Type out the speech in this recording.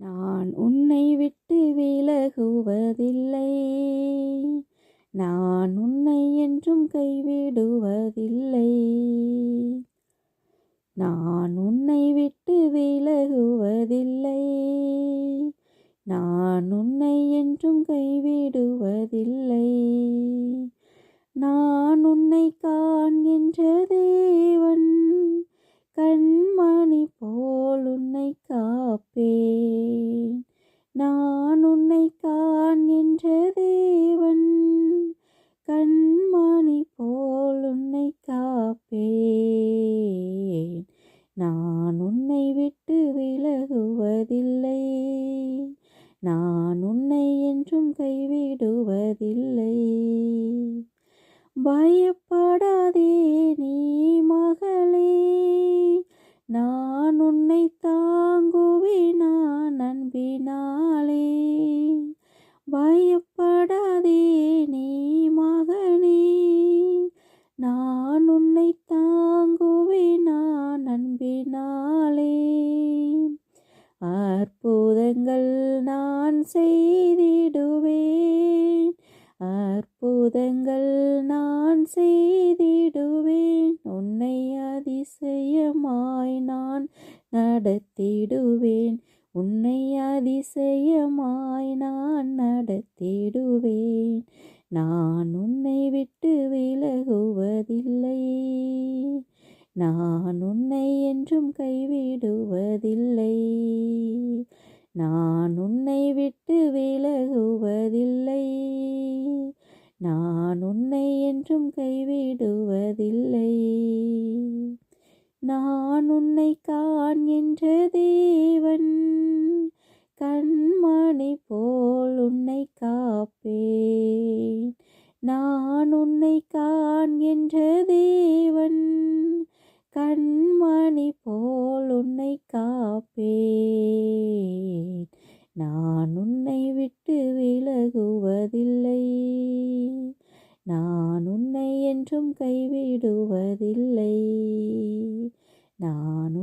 நான் உன்னை விட்டு விலகுவதில்லை. நான் உன்னை என்றும் கைவிடுவதில்லை. நான் உன்னை விட்டு விலகுவதில்லை. நான் உன்னை என்றும் கைவிடுவதில்லை. நான் உன்னை காண்கின்ற தேவன், கண்மணி போல் உன்னை காப்பேன். நான் உன்னை காண்கின்ற தேவன், கண்மணி போல் உன்னை காப்பேன். நான் உன்னை விட்டு விலகுவதில்லை. நான் உன்னை என்றும் கைவிடுவதில்லை. பயப்படாதே நீ மகளே, நான் உன்னை தாங்குவேன் நான் அன்பினாலே. பயப்படாதே நீ மகனே, நான் உன்னை தாங்குவேன் நான் அன்பினாலே. அற்புதங்கள் நான் செய்திடுவேன், அற்புதங்கள் நான் செய்திடுவேன். உன்னை அதிசயமாய் நான் நடத்திடுவேன். உன்னை அதிசயமாய் நான் நடத்திடுவேன். நான் உன்னை விட்டு விலகுவதில்லை. நான் உன்னை என்றும் கைவிடுவதில்லை. நான் உன்னை விட்டு விலகுவதில்லை. நான் உன்னை என்றும் கைவிடுவதில்லை. நான் உன்னை காண்கின்ற தேவன், கண்மணி போல் உன்னை காப்பேன். நான் உன்னை காண்கின்ற தேவன், கண்மணி போல் உன்னை காப்பேன். நான் உன்னை விட்டு விலகுவதில்லை. நான் உன்னை என்றும் கைவிடுவதில்லை. நான்